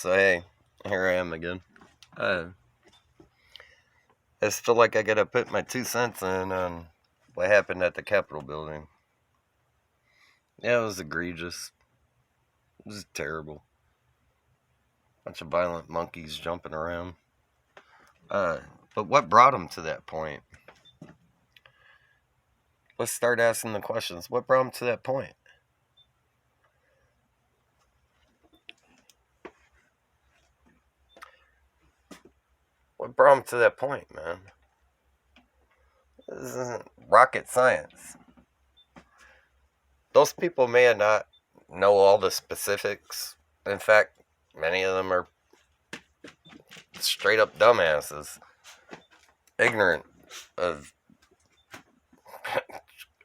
So hey, here I am again. I just feel like I gotta put my 2 cents in on what happened at the Capitol building. Yeah, it was egregious. It was terrible. Bunch of violent monkeys jumping around. But what brought them to that point? Let's start asking the questions. What brought them to that point? What brought them to that point, man? This isn't rocket science. Those people may not know all the specifics. In fact, many of them are straight up dumbasses, ignorant of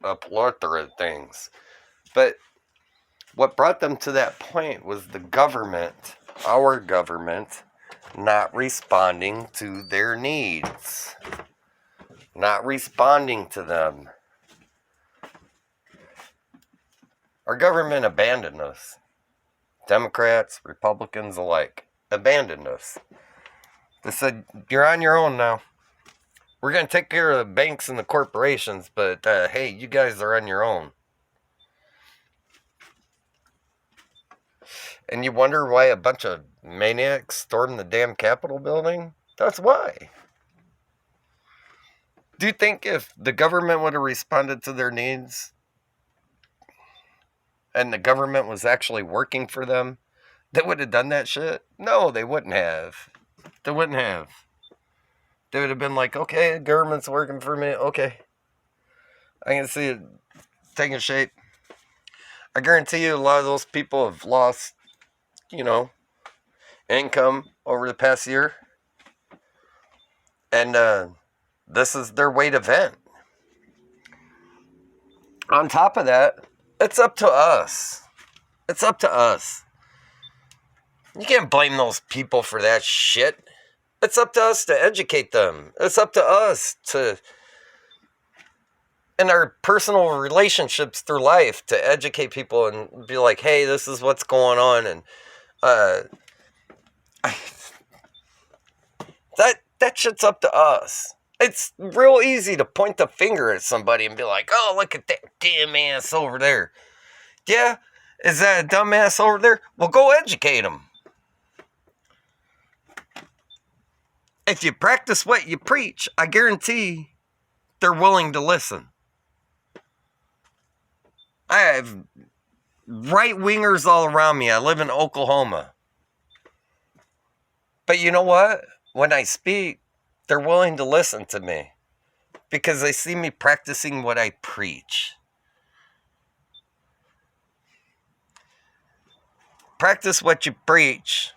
a plethora of things. But what brought them to that point was the government, our government, not responding to their needs, not responding to them. Our government abandoned us. Democrats, Republicans alike abandoned us. They said, you're on your own now. We're going to take care of the banks and the corporations, but hey, you guys are on your own. And you wonder why a bunch of maniacs stormed the damn Capitol building? That's why. Do you think if the government would have responded to their needs and the government was actually working for them, they would have done that shit? No, they wouldn't have. They wouldn't have. They would have been like, okay, the government's working for me. Okay. I can see it taking shape. I guarantee you a lot of those people have lost, income over the past year. And this is their way to vent. On top of that, it's up to us. It's up to us. You can't blame those people for that shit. It's up to us to educate them. It's up to us to, in our personal relationships through life, to educate people and be like, hey, this is what's going on. And that shit's up to us. It's real easy to point the finger at somebody and be like, oh, look at that damn ass over there. Yeah? Is that a dumbass over there? Well, go educate them. If you practice what you preach, I guarantee they're willing to listen. I have right-wingers all around me. I live in Oklahoma. But you know what? When I speak, they're willing to listen to me because they see me practicing what I preach. Practice what you preach,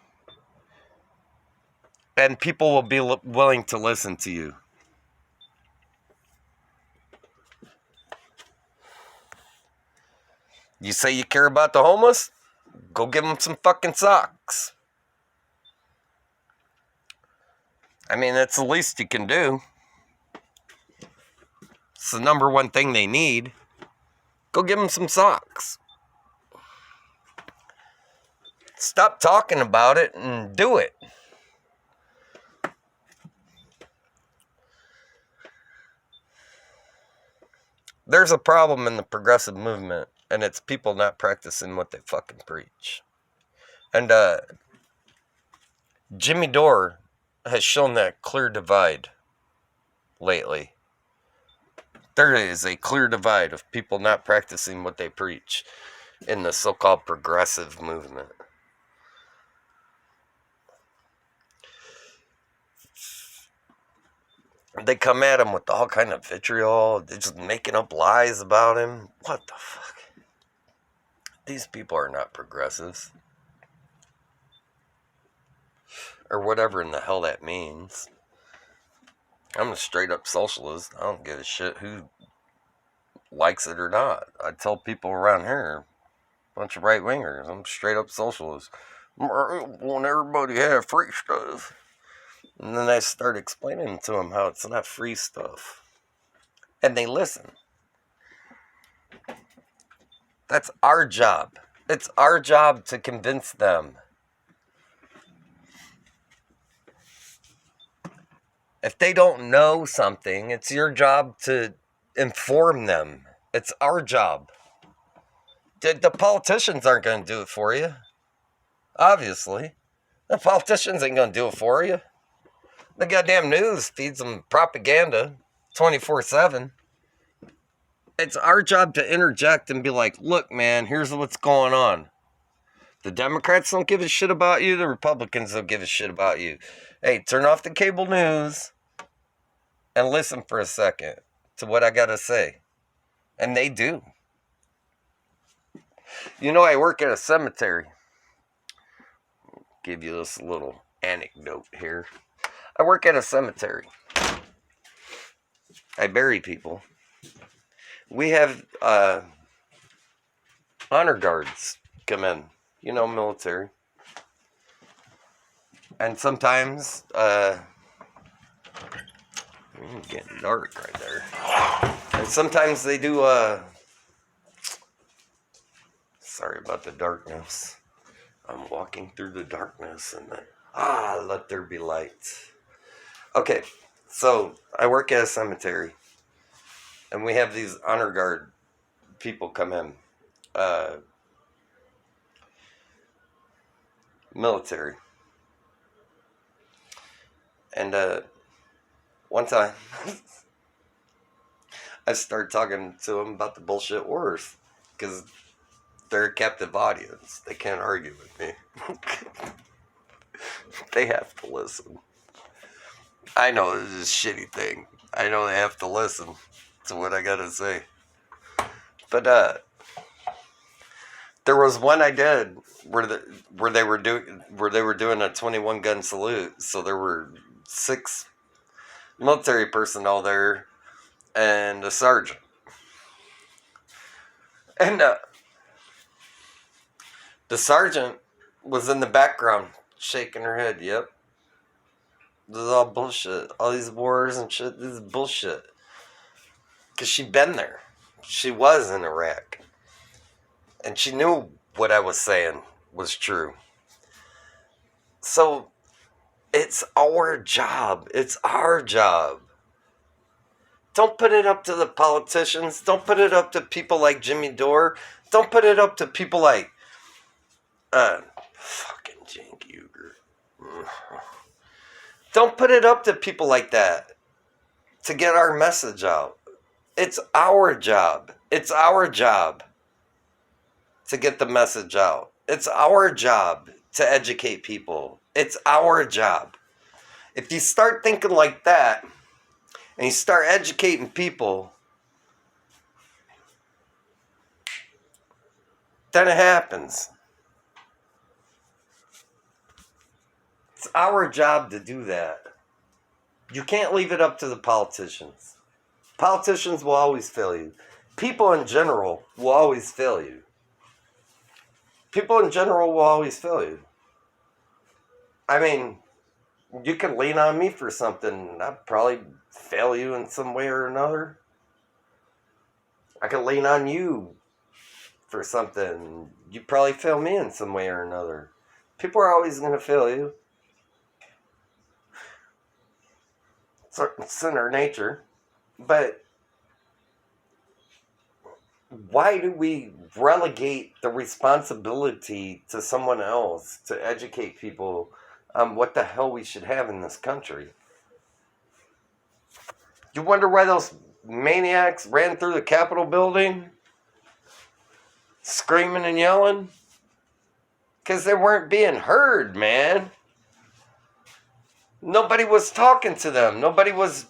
and people will be willing to listen to you. You say you care about the homeless? Go give them some fucking socks. I mean, that's the least you can do. It's the number one thing they need. Go give them some socks. Stop talking about it and do it. There's a problem in the progressive movement, and it's people not practicing what they fucking preach. And Jimmy Dore has shown that clear divide lately. There is a clear divide of people not practicing what they preach in the so-called progressive movement. They come at him with all kind of vitriol. They're just making up lies about him. What the fuck? These people are not progressives. Or whatever in the hell that means. I'm a straight up socialist. I don't give a shit who likes it or not. I tell people around here, a bunch of right wingers, I'm straight up socialist. I want everybody to have free stuff. And then I start explaining to them how it's not free stuff. And they listen. That's our job. It's our job to convince them. If they don't know something, it's your job to inform them. It's our job. The politicians aren't going to do it for you, obviously. The politicians ain't going to do it for you. The goddamn news feeds them propaganda 24/7. It's our job to interject and be like, look, man, here's what's going on. The Democrats don't give a shit about you. The Republicans don't give a shit about you. Hey, turn off the cable news and listen for a second to what I got to say. And they do. You know, I work at a cemetery. Give you this little anecdote here. I work at a cemetery. I bury people. We have honor guards come in. You know, military. And sometimes, getting dark right there. And sometimes they do, sorry about the darkness. I'm walking through the darkness and then, let there be light. Okay, so I work at a cemetery. And we have these honor guard people come in. Military. And one time, I started talking to them about the bullshit wars. Because they're a captive audience. They can't argue with me. They have to listen. I know this is a shitty thing. I know they have to listen to what I gotta say. But there was one I did where they were doing a 21 gun salute. So there were 6 military personnel there and a sergeant. And the sergeant was in the background shaking her head. Yep. This is all bullshit. All these wars and shit, this is bullshit. Because she'd been there. She was in Iraq. And she knew what I was saying was true. So, it's our job. It's our job. Don't put it up to the politicians. Don't put it up to people like Jimmy Dore. Don't put it up to people like fucking Cenk Uygur. Don't put it up to people like that to get our message out. It's our job. It's our job to get the message out. It's our job to educate people. It's our job. If you start thinking like that and you start educating people, then it happens. It's our job to do that. You can't leave it up to the politicians. Politicians will always fail you. People in general will always fail you. People in general will always fail you. I mean, you can lean on me for something. I'd probably fail you in some way or another. I can lean on you for something. You probably fail me in some way or another. People are always going to fail you. It's in our nature. But why do we relegate the responsibility to someone else to educate people on what the hell we should have in this country? You wonder why those maniacs ran through the Capitol building screaming and yelling? Because they weren't being heard, man. Nobody was talking to them. Nobody was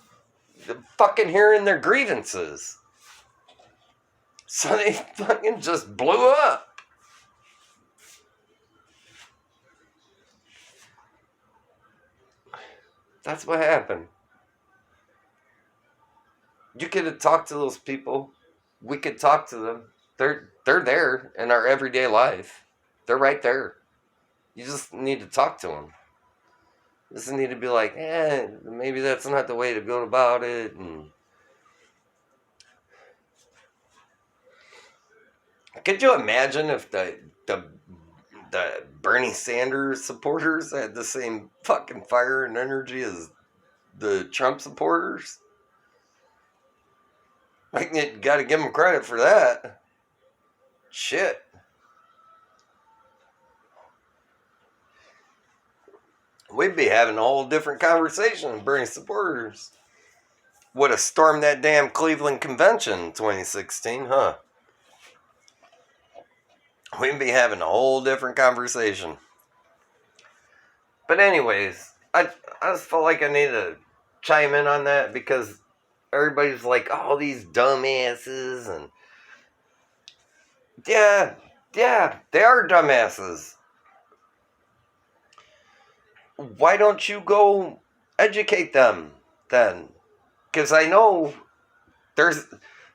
fucking hearing their grievances. So they fucking just blew up. That's what happened. You could have talked to those people. We could talk to them. They're there in our everyday life. They're right there. You just need to talk to them. You just need to be like, maybe that's not the way to go about it. And could you imagine if the Bernie Sanders supporters had the same fucking fire and energy as the Trump supporters. You got to give them credit for that. Shit. We'd be having a whole different conversation with Bernie supporters. Would have stormed that damn Cleveland convention in 2016, huh? We'd be having a whole different conversation. But anyways, I just felt like I needed to chime in on that because everybody's like, oh, these dumbasses, and yeah, they are dumbasses. Why don't you go educate them then? Because I know there's,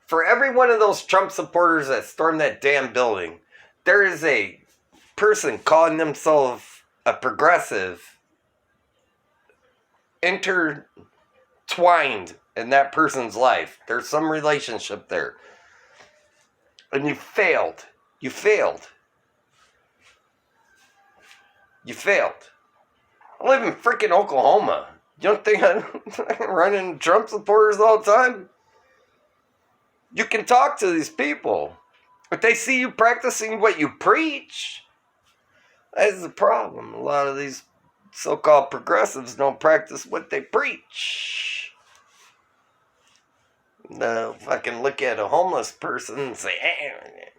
for every one of those Trump supporters that stormed that damn building, there is a person calling themselves a progressive intertwined in that person's life. There's some relationship there. And you failed. You failed. You failed. I live in freaking Oklahoma. You don't think I run into Trump supporters all the time? You can talk to these people. If they see you practicing what you preach, that's the problem. A lot of these so-called progressives don't practice what they preach. They'll fucking look at a homeless person and say, hey,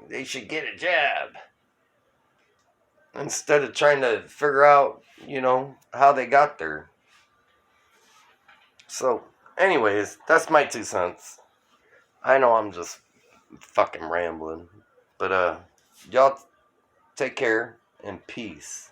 they should get a job. Instead of trying to figure out, how they got there. So, anyways, that's my 2 cents. I know I'm just fucking rambling. But, y'all take care and peace.